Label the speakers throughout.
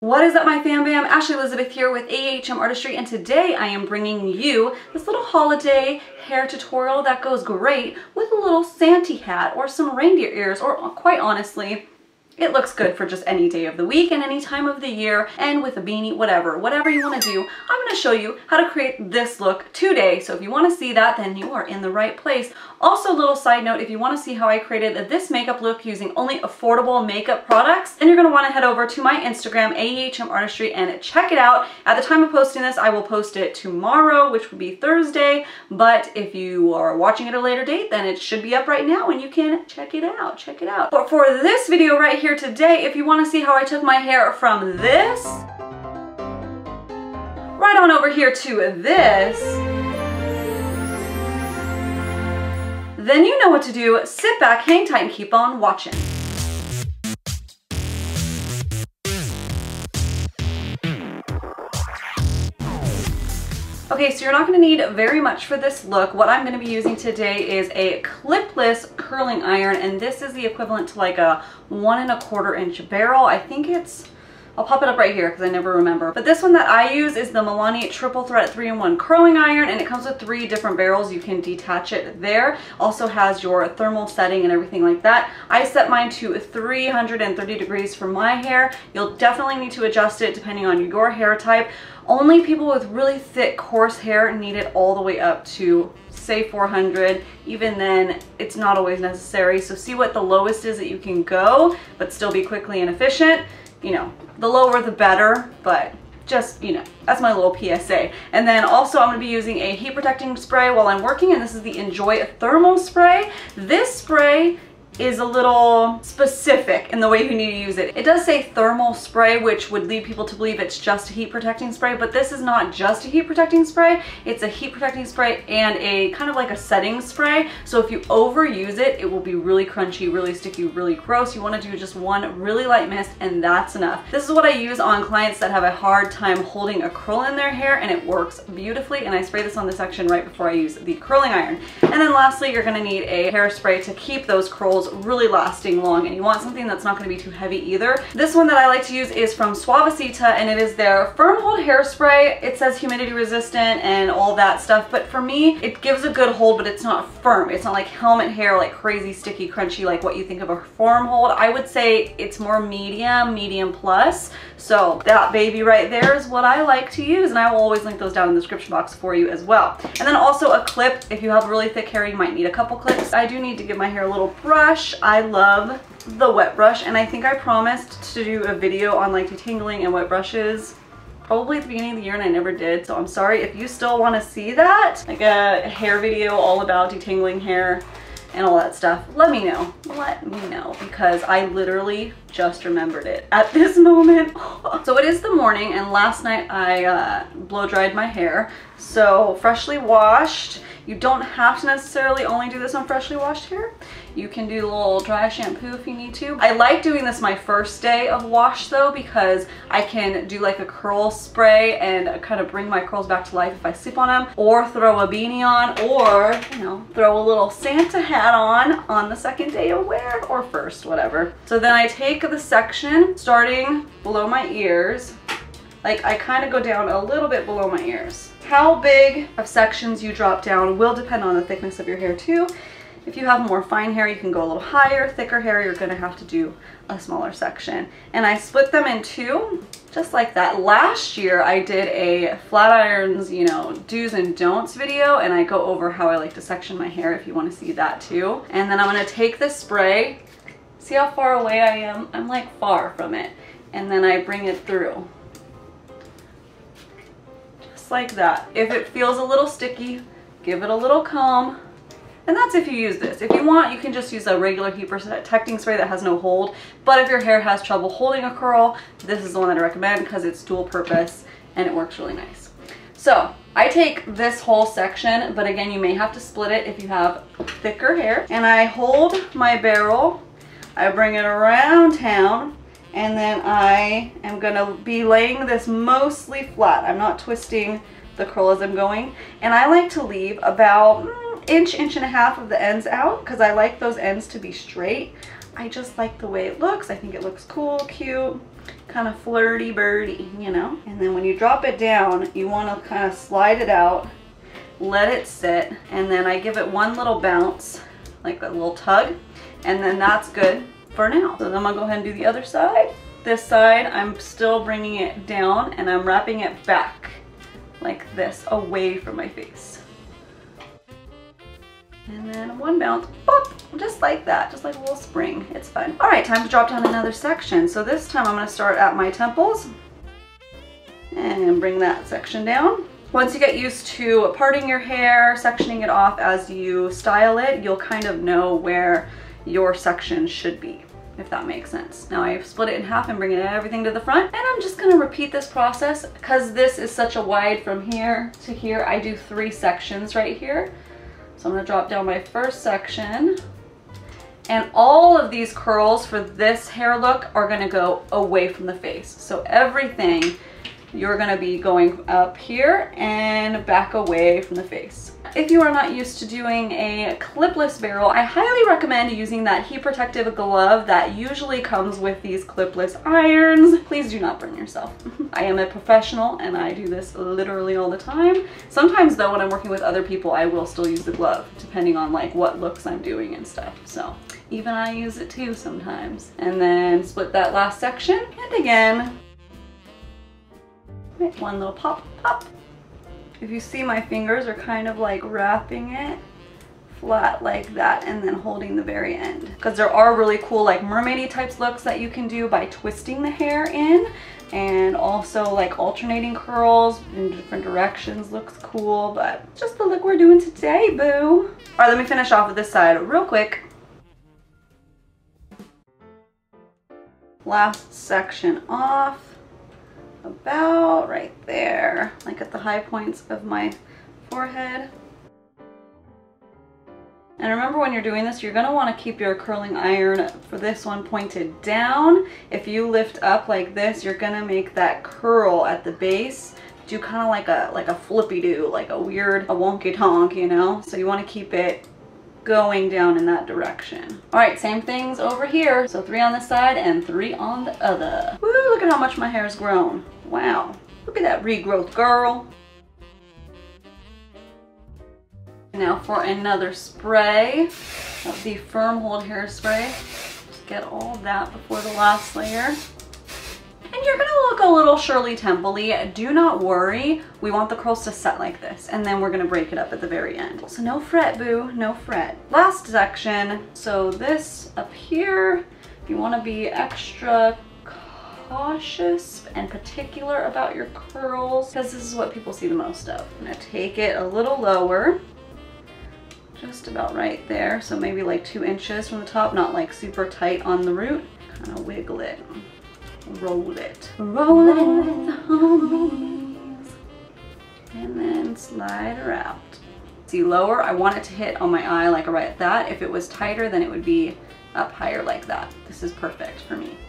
Speaker 1: What is up, my fam bam? Ashley Elizabeth here with AHM Artistry, and today I am bringing you this little holiday hair tutorial that goes great with a little Santa hat or some reindeer ears, or quite honestly, it looks good for just any day of the week and any time of the year, and with a beanie, whatever you want to do. I'm going to show you how to create this look today. So if you want to see that, then you are in the right place. Also, a little side note, if you want to see how I created this makeup look using only affordable makeup products, then you're going to want to head over to my Instagram, AHM Artistry, and check it out. At the time of posting this, I will post it tomorrow, which would be Thursday, but if you are watching at a later date, then it should be up right now and you can check it out, But for this video right here today, if you want to see how I took my hair from this right on over here to this, then you know what to do. Sit back, hang tight, and keep on watching. Okay, so you're not going to need very much for this look. What I'm going to be using today is a clipless curling iron, and this is the equivalent to like a 1 1/4 inch barrel. I think it's, I'll pop it up right here because I never remember. But this one that I use is the Milani Triple Threat 3-in-1 curling iron, and it comes with 3 different barrels. You can detach it there. Also has your thermal setting and everything like that. I set mine to 330 degrees for my hair. You'll definitely need to adjust it depending on your hair type. Only people with really thick, coarse hair need it all the way up to, say, 400. Even then, it's not always necessary. So see what the lowest is that you can go, but still be quickly and efficient. You know, the lower the better, but just, you know, that's my little PSA. And then also I'm going to be using a heat protecting spray while I'm working, and this is the Enjoy Thermal Spray. This spray is a little specific in the way you need to use it. It does say thermal spray, which would lead people to believe it's just a heat protecting spray, but this is not just a heat protecting spray. It's a heat protecting spray and a kind of like a setting spray. So if you overuse it, it will be really crunchy, really sticky, really gross. You want to do just one really light mist, and that's enough. This is what I use on clients that have a hard time holding a curl in their hair, and it works beautifully. And I spray this on the section right before I use the curling iron. And then lastly, you're going to need a hairspray to keep those curls really lasting long, and you want something that's not going to be too heavy either. This one that I like to use is from Suavecita, and it is their firm hold hairspray. It says humidity resistant and all that stuff, but for me it gives a good hold, but it's not firm. It's not like helmet hair, like crazy sticky crunchy like what you think of a firm hold. I would say it's more medium plus. So that baby right there is what I like to use, and I will always link those down in the description box for you as well. And then also a clip. If you have really thick hair, you might need a couple clips. I do need to give my hair a little brush. I love the wet brush, and I think I promised to do a video on like detangling and wet brushes probably at the beginning of the year, and I never did. So I'm sorry. If you still want to see that, like a hair video all about detangling hair and all that stuff, let me know, because I literally just remembered it at this moment. So it is the morning, and last night I blow dried my hair. So freshly washed. You don't have to necessarily only do this on freshly washed hair. You can do a little dry shampoo if you need to. I like doing this my first day of wash though, because I can do like a curl spray and kind of bring my curls back to life if I sleep on them, or throw a beanie on, or, you know, throw a little Santa hat on the second day of wear, or first, whatever. So then I take the section starting below my ears. Like, I kind of go down a little bit below my ears. How big of sections you drop down will depend on the thickness of your hair too. If you have more fine hair, you can go a little higher. Thicker hair, you're gonna have to do a smaller section. And I split them in 2, just like that. Last year, I did a flat irons, you know, do's and don'ts video, and I go over how I like to section my hair if you wanna see that too. And then I'm gonna take this spray. See how far away I am? I'm like far from it. And then I bring it through. Like that. If it feels a little sticky, give it a little comb. And that's if you use this. If you want, you can just use a regular heat protecting spray that has no hold. But if your hair has trouble holding a curl, this is the one that I recommend because it's dual purpose and it works really nice. So I take this whole section, but again, you may have to split it if you have thicker hair. And I hold my barrel, I bring it around town, and then I am gonna be laying this mostly flat. I'm not twisting the curl as I'm going. And I like to leave about inch and a half of the ends out because I like those ends to be straight. I just like the way it looks. I think it looks cool, cute, kind of flirty birdie, you know? And then when you drop it down, you want to kind of slide it out, let it sit, and then I give it one little bounce, like a little tug, and then that's good for now. So then I'm gonna go ahead and do the other side. This side, I'm still bringing it down and I'm wrapping it back like this, away from my face. And then one bounce, pop, just like that, just like a little spring. It's fun. All right, time to drop down another section. So this time I'm gonna start at my temples and bring that section down. Once you get used to parting your hair, sectioning it off as you style it, you'll kind of know where your section should be, if that makes sense. Now I've split it in half and bringing everything to the front, and I'm just gonna repeat this process because this is such a wide from here to here. I do 3 sections right here. So I'm gonna drop down my first section, and all of these curls for this hair look are gonna go away from the face. So everything, you're gonna be going up here and back away from the face. If you are not used to doing a clipless barrel, I highly recommend using that heat protective glove that usually comes with these clipless irons. Please do not burn yourself. I am a professional and I do this literally all the time. Sometimes though, when I'm working with other people, I will still use the glove, depending on like what looks I'm doing and stuff. So even I use it too sometimes. And then split that last section, and again, one little pop, pop. If you see, my fingers are kind of like wrapping it flat like that and then holding the very end. Because there are really cool like mermaidy types looks that you can do by twisting the hair in, and also like alternating curls in different directions looks cool, but just the look we're doing today, boo. All right, let me finish off with this side real quick. Last section off. About right there, like at the high points of my forehead. And remember, when you're doing this, you're going to want to keep your curling iron for this one pointed down. If you lift up like this, you're going to make that curl at the base do kind of like a flippy do, like a weird, a wonky tonk, you know? So you want to keep it going down in that direction. All right, same things over here. So 3 on this side and 3 on the other. Woo, look at how much my hair's grown. Wow, look at that regrowth, girl. Now for another spray of the Firm Hold hairspray. Just get all that before the last layer. And you're gonna look a little Shirley Temple-y. Do not worry, we want the curls to set like this, and then we're gonna break it up at the very end. So no fret, boo, no fret. Last section, so this up here, you wanna be extra cautious and particular about your curls, because this is what people see the most of. I'm gonna take it a little lower, just about right there, so maybe like 2 inches from the top, not like super tight on the root. Kind of wiggle it. Roll it. Roll it with the homies. And then slide her out. See, lower, I want it to hit on my eye like right at that. If it was tighter, then it would be up higher like that. This is perfect for me.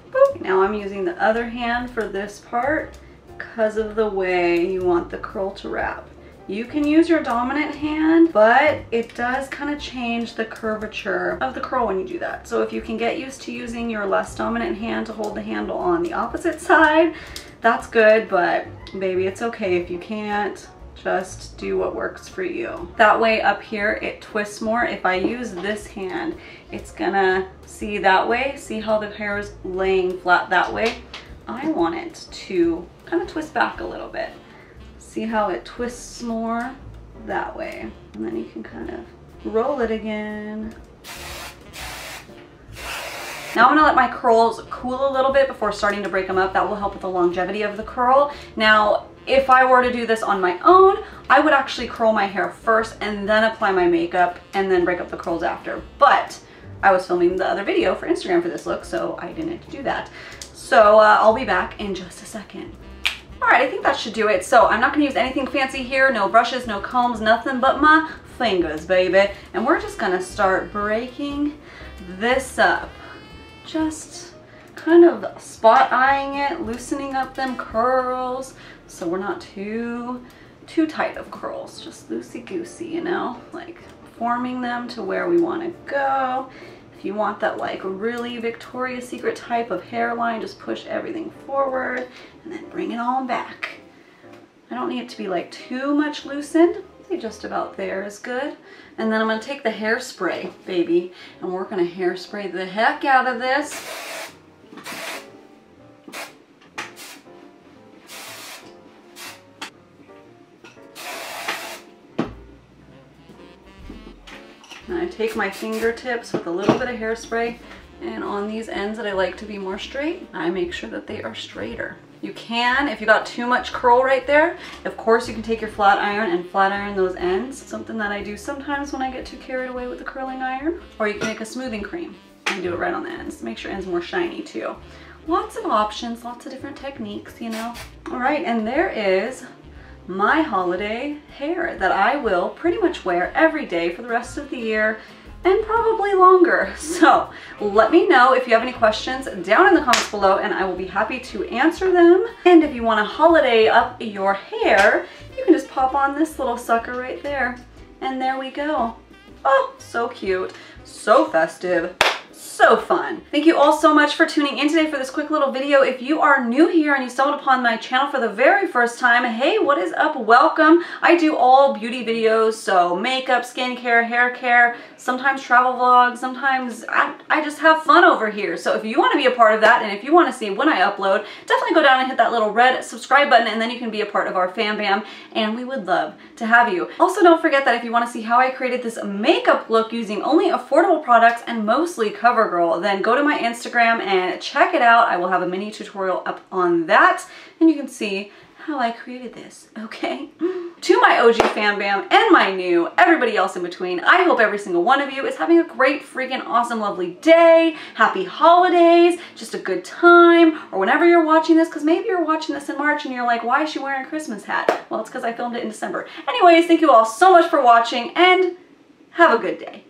Speaker 1: Boop. Now I'm using the other hand for this part because of the way you want the curl to wrap. You can use your dominant hand, but it does kind of change the curvature of the curl when you do that. So if you can get used to using your less dominant hand to hold the handle on the opposite side, that's good, but baby, it's okay if you can't. Just do what works for you. That way up here, it twists more. If I use this hand, it's gonna see that way. See how the hair is laying flat that way? I want it to kind of twist back a little bit. See how it twists more that way, and then you can kind of roll it again. Now I'm gonna let my curls cool a little bit before starting to break them up. That will help with the longevity of the curl. Now, if I were to do this on my own, I would actually curl my hair first and then apply my makeup and then break up the curls after. But I was filming the other video for Instagram for this look, so I didn't do that. So I'll be back in just a second. All right, I think that should do it. So I'm not gonna use anything fancy here, no brushes, no combs, nothing but my fingers, baby. And we're just gonna start breaking this up. Just kind of spot eyeing it, loosening up them curls so we're not too tight of curls, just loosey-goosey, you know, like forming them to where we wanna go. If If you want that like really Victoria's Secret type of hairline, just push everything forward and then bring it on back. I don't need it to be like too much loosened. I think just about there is good. And then I'm going to take the hairspray, baby, and we're going to hairspray the heck out of this. And I take my fingertips with a little bit of hairspray, and on these ends that I like to be more straight, I make sure that they are straighter. You can, if you got too much curl right there, of course you can take your flat iron and flat iron those ends. Something that I do sometimes when I get too carried away with the curling iron. Or you can make a smoothing cream and do it right on the ends. Make your ends more shiny too. Lots of options, lots of different techniques, you know. All right, and there is my holiday hair that I will pretty much wear every day for the rest of the year and probably longer. So let me know if you have any questions down in the comments below and I will be happy to answer them. And if you want to holiday up your hair, you can just pop on this little sucker right there. And there we go. Oh, so cute, so festive. So fun. Thank you all so much for tuning in today for this quick little video. If you are new here and you stumbled upon my channel for the very first time, hey, what is up? Welcome. I do all beauty videos, so makeup, skincare, hair care, sometimes travel vlogs, sometimes I just have fun over here. So if you want to be a part of that and if you want to see when I upload, definitely go down and hit that little red subscribe button and then you can be a part of our fam bam and we would love to have you. Also, don't forget that if you want to see how I created this makeup look using only affordable products and mostly Covergirl, then go to my Instagram and check it out. I will have a mini tutorial up on that and you can see how I created this, okay? To my OG fam bam and my new, everybody else in between, I hope every single one of you is having a great, freaking awesome, lovely day, happy holidays, just a good time, or whenever you're watching this, because maybe you're watching this in March and you're like, why is she wearing a Christmas hat? Well, it's because I filmed it in December. Anyways, thank you all so much for watching and have a good day.